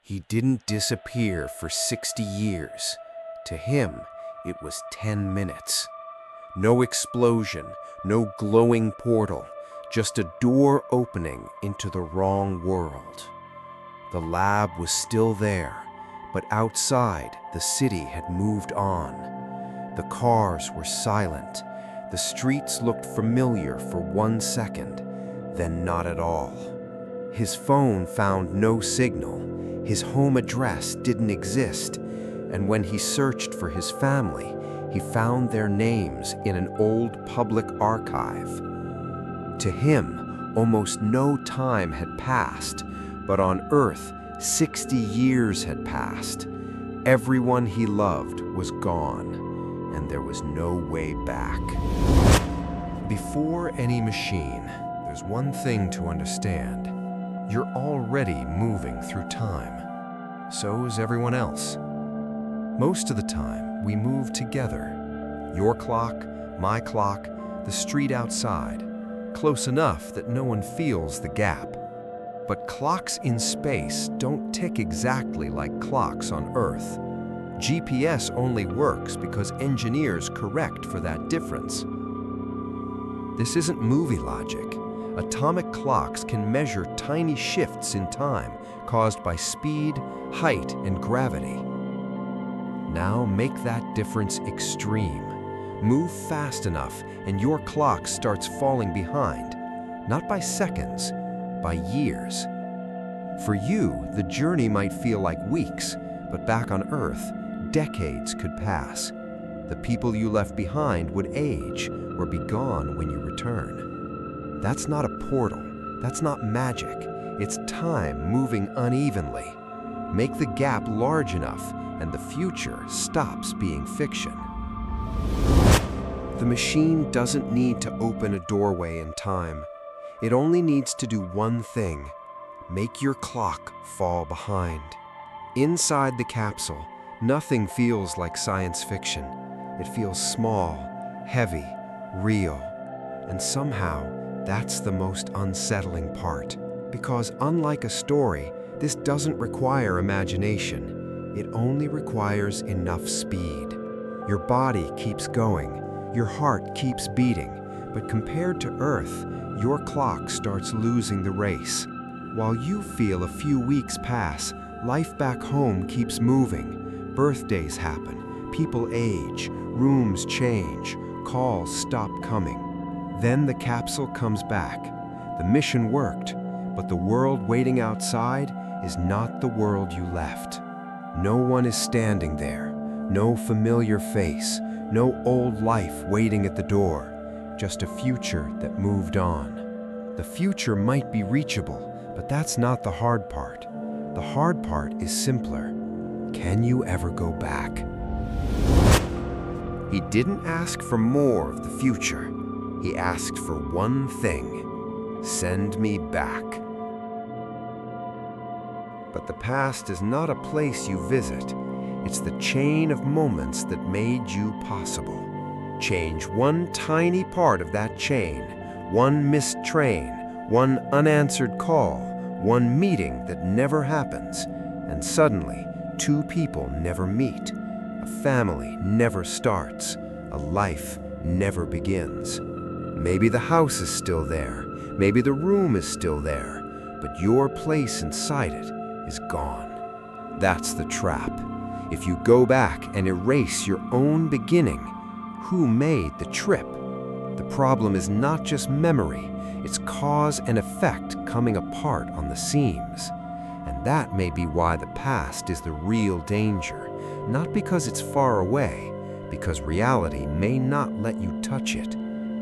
He didn't disappear for 60 years. To him, it was 10 minutes. No explosion, no glowing portal, just a door opening into the wrong world. The lab was still there, but outside, the city had moved on. The cars were silent. The streets looked familiar for 1 second, then not at all. His phone found no signal. His home address didn't exist, and when he searched for his family, he found their names in an old public archive. To him, almost no time had passed, but on Earth, 60 years had passed. Everyone he loved was gone, and there was no way back. Before any machine, there's one thing to understand. You're already moving through time. So is everyone else. Most of the time, we move together. Your clock, my clock, the street outside. Close enough that no one feels the gap. But clocks in space don't tick exactly like clocks on Earth. GPS only works because engineers correct for that difference. This isn't movie logic. Atomic clocks can measure tiny shifts in time caused by speed, height, and gravity. Now make that difference extreme. Move fast enough and your clock starts falling behind, not by seconds, by years. For you, the journey might feel like weeks, but back on Earth, decades could pass. The people you left behind would age or be gone when you return. That's not a portal. That's not magic. It's time moving unevenly. Make the gap large enough and the future stops being fiction. The machine doesn't need to open a doorway in time. It only needs to do one thing: make your clock fall behind. Inside the capsule, nothing feels like science fiction. It feels small, heavy, real. And somehow, that's the most unsettling part. Because unlike a story, this doesn't require imagination. It only requires enough speed. Your body keeps going, your heart keeps beating, but compared to Earth, your clock starts losing the race. While you feel a few weeks pass, life back home keeps moving. Birthdays happen, people age, rooms change, calls stop coming. Then the capsule comes back. The mission worked, but the world waiting outside is not the world you left. No one is standing there, no familiar face, no old life waiting at the door, just a future that moved on. The future might be reachable, but that's not the hard part. The hard part is simpler. Can you ever go back? He didn't ask for more of the future. He asked for one thing: send me back. But the past is not a place you visit. It's the chain of moments that made you possible. Change one tiny part of that chain, one missed train, one unanswered call, one meeting that never happens, and suddenly, two people never meet. A family never starts. A life never begins. Maybe the house is still there. Maybe the room is still there. But your place inside it is gone. That's the trap. If you go back and erase your own beginning, who made the trip? The problem is not just memory. It's cause and effect coming apart on the seams. And that may be why the past is the real danger. Not because it's far away, because reality may not let you touch it.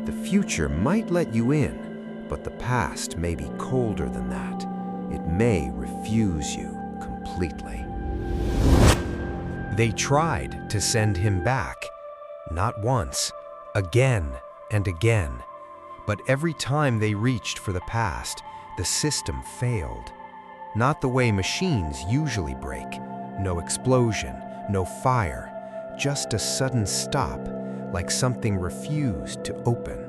The future might let you in, but the past may be colder than that. It may refuse you completely. They tried to send him back, not once, again and again. But every time they reached for the past, the system failed. Not the way machines usually break. No explosion, no fire, just a sudden stop, like something refused to open.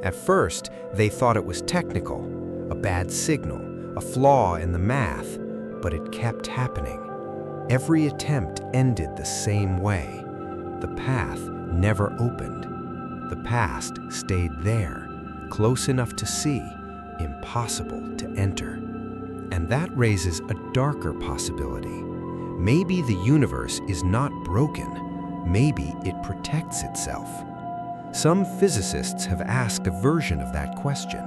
At first, they thought it was technical, a bad signal, a flaw in the math. but it kept happening. Every attempt ended the same way. The path never opened. The past stayed there, close enough to see, impossible to enter. And that raises a darker possibility. Maybe the universe is not broken. Maybe it protects itself. Some physicists have asked a version of that question.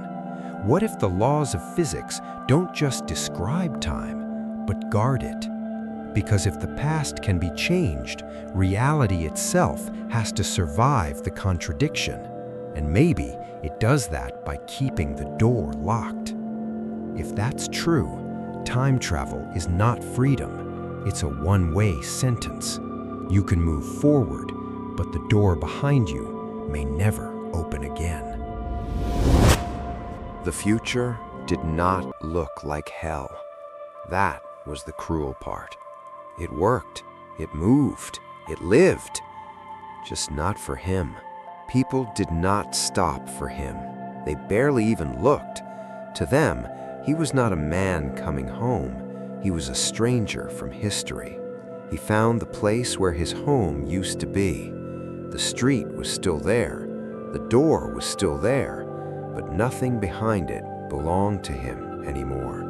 What if the laws of physics don't just describe time, but guard it? Because if the past can be changed, reality itself has to survive the contradiction. And maybe it does that by keeping the door locked. If that's true, time travel is not freedom. It's a one-way sentence. You can move forward, but the door behind you may never open again. The future did not look like hell. That was the cruel part. It worked, it moved, it lived. Just not for him. People did not stop for him. They barely even looked. To them, he was not a man coming home. He was a stranger from history. He found the place where his home used to be. The street was still there. The door was still there. But nothing behind it belonged to him anymore.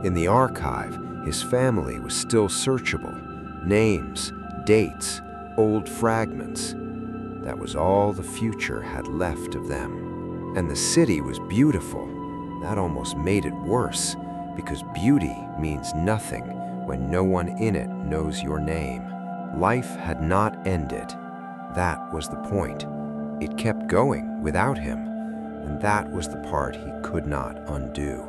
In the archive, his family was still searchable. Names, dates, old fragments. That was all the future had left of them. And the city was beautiful. That almost made it worse, because beauty means nothing when no one in it knows your name. Life had not ended. That was the point. It kept going without him, and that was the part he could not undo.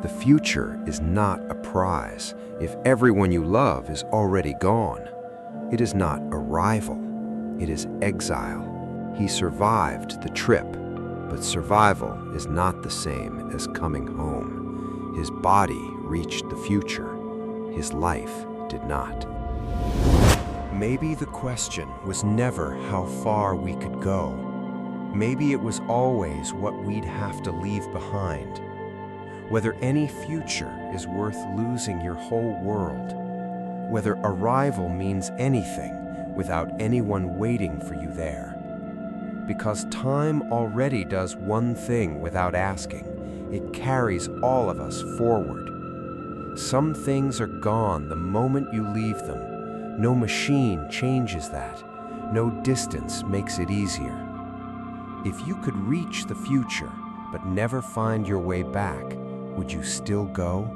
The future is not a prize if everyone you love is already gone. It is not arrival, it is exile. He survived the trip, but survival is not the same as coming home. His body reached the future, his life did not. Maybe the question was never how far we could go. Maybe it was always what we'd have to leave behind. Whether any future is worth losing your whole world. Whether arrival means anything without anyone waiting for you there. Because time already does one thing without asking. It carries all of us forward. Some things are gone the moment you leave them. No machine changes that. No distance makes it easier. If you could reach the future but never find your way back, would you still go?